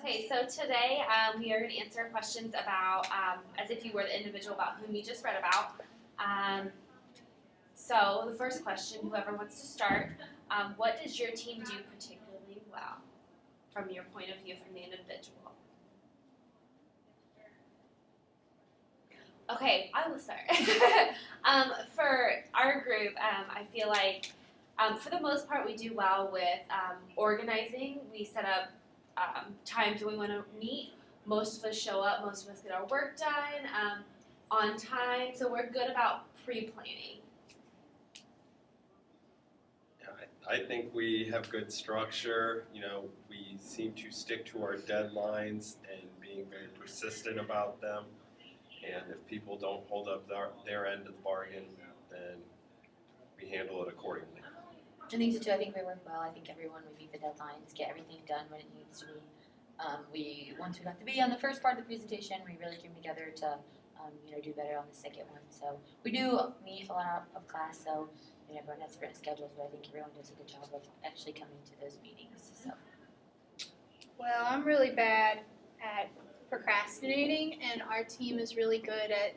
Okay, so today we are going to answer questions about, as if you were the individual about whom you just read about. So the first question, whoever wants to start, what does your team do particularly well from your point of view, from the individual? Okay, I will start. For our group, I feel like for the most part we do well with organizing. We set up times when we want to meet. Most of us show up, most of us get our work done on time, so we're good about pre-planning. Yeah, I think we have good structure. You know, we seem to stick to our deadlines and being very persistent about them. And if people don't hold up their end of the bargain, then we handle it accordingly. I think so too. I think we work well. I think everyone would meet the deadlines, get everything done when it needs to be. Once we got to be on the first part of the presentation, we really came together to do better on the second one. So we do meet a lot of class, so everyone has different schedules, but I think everyone does a good job of actually coming to those meetings. So. Well, I'm really bad at procrastinating, and our team is really good at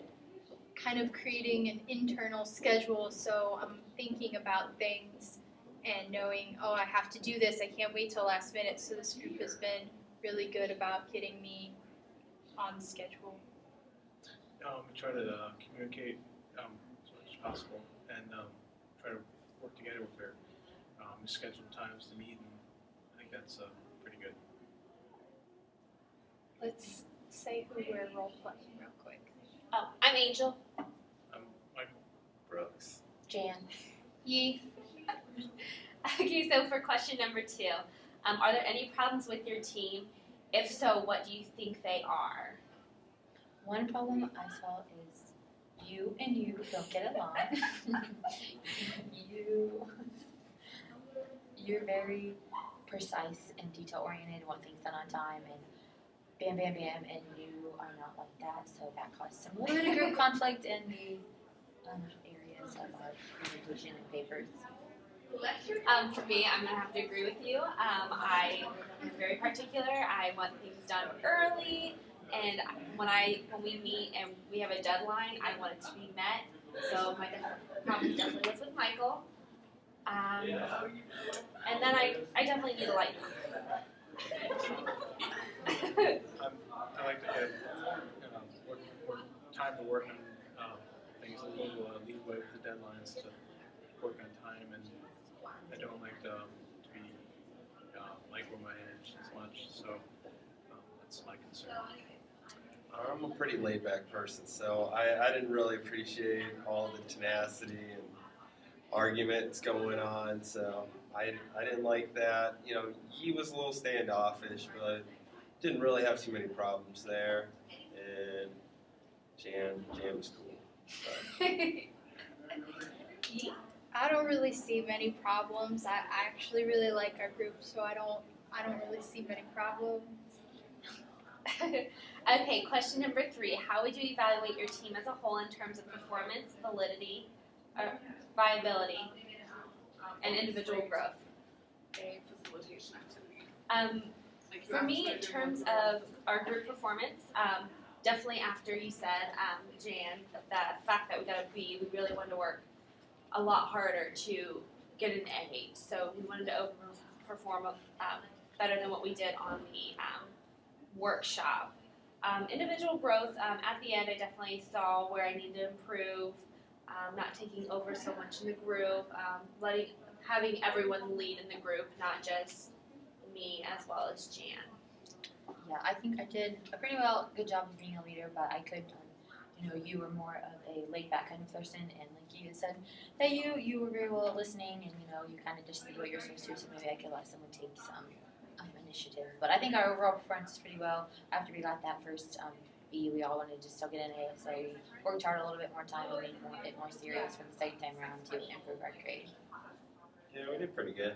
kind of creating an internal schedule, so I'm thinking about things and knowing, oh, I have to do this, I can't wait till last minute, so this group has been really good about getting me on schedule. We try to communicate as much as possible and try to work together with their scheduled times to meet, and I think that's pretty good. Let's say who we're role playing real quick. Oh, I'm Angel. I'm Michael. Brooks. Jan. Yee. Okay, so for question number 2, are there any problems with your team? If so, what do you think they are? One problem I saw is you and you don't get along. You're very precise and detail oriented, want things done on time, and bam, bam, bam, and you are not like that, so that caused some little bit of group conflict in the areas of our presentation and papers. For me, I'm going to have to agree with you. I am very particular. I want things done early, and when we meet and we have a deadline, I want it to be met. So my problem definitely was with Michael. And then I definitely need a light. I like to get more time to work on things, a little leeway with the deadlines to work on time, and I don't like to be micromanaged as much, so that's my concern. I'm a pretty laid-back person, so I didn't really appreciate all the tenacity and arguments going on, so I didn't like that. You know, he was a little standoffish, but didn't really have too many problems there, and Jan was cool. I don't really see many problems. I actually really like our group, so I don't really see many problems. Okay, question number 3. How would you evaluate your team as a whole in terms of performance, validity, viability, and individual growth? Facilitation activity. For me, in terms of our group performance, definitely after you said, Jan, the fact that we got a B, we really wanted to work a lot harder to get an A. So we wanted to overperform better than what we did on the workshop. Individual growth, at the end I definitely saw where I needed to improve, not taking over so much in the group, having everyone lead in the group, not just me as well as Jan. Yeah, I think I did a pretty good job of being a leader, but I could, you were more of a laid-back kind of person, and like you said, that you were very well at listening, and you kind of just did what you're supposed to, so maybe I could let someone take some initiative. But I think our overall performance is pretty well. After we got that first B, we all wanted to still get an A, so we worked hard a little bit more time and made it a bit more serious for the second time around to improve our grade. Yeah, we did pretty good.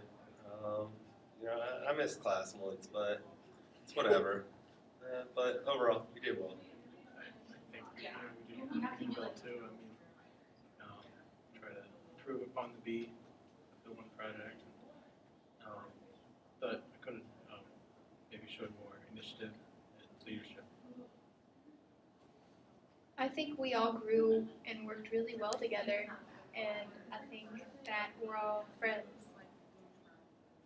I missed class once, but it's whatever. But overall, we did well. I think we did pretty well too. I mean, try to improve upon the B, the one project. But I could have maybe showed more initiative think we all grew and worked really well together, and I think that we're all friends.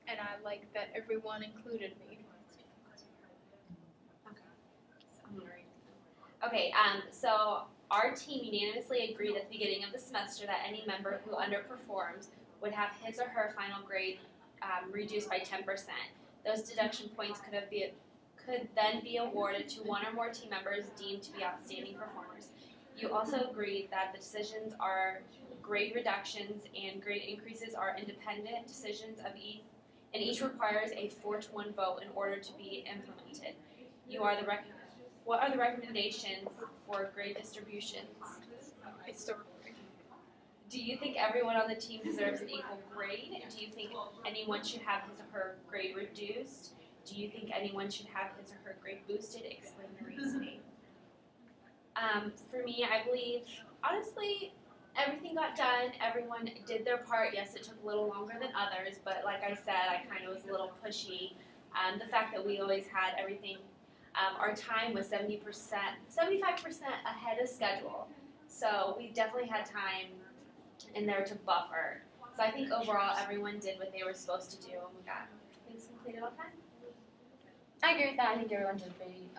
And I like that everyone included me. Okay, so our team unanimously agreed at the beginning of the semester that any member who underperforms would have his or her final grade reduced by 10%. Those deduction points could then be awarded to one or more team members deemed to be outstanding performers. You also agreed that the decisions are grade reductions and grade increases are independent decisions of each, and each requires a 4-to-1 vote in order to be implemented. What are the recommendations for grade distributions? Do you think everyone on the team deserves an equal grade? Do you think anyone should have his or her grade reduced? Do you think anyone should have his or her grade boosted? Explain the reasoning. For me, I believe, honestly, everything got done. Everyone did their part. Yes, it took a little longer than others, but like I said, I kind of was a little pushy. The fact that we always had everything, our time was 75% ahead of schedule. So we definitely had time in there to buffer. So I think overall everyone did what they were supposed to do and we got things completed on time. I agree with that. I think everyone did a pretty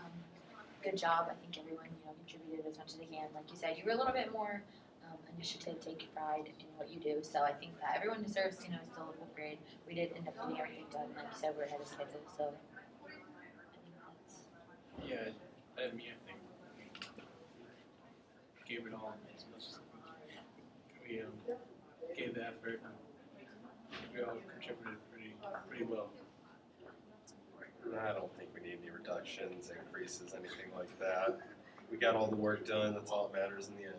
good job. I think everyone, contributed as much as they can. Like you said, you were a little bit more initiative, take pride in what you do. So I think that everyone deserves, still a full grade. We did end up getting everything done. Like you said, we're ahead of schedule. So I think that's. Yeah, I think we gave it all as much as we gave the effort. We all contributed pretty well. I don't think we need any reductions, increases, anything like that. We got all the work done. That's all that matters in the end.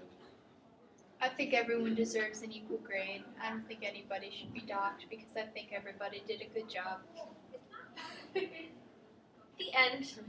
I think everyone deserves an equal grade. I don't think anybody should be docked because I think everybody did a good job. The end.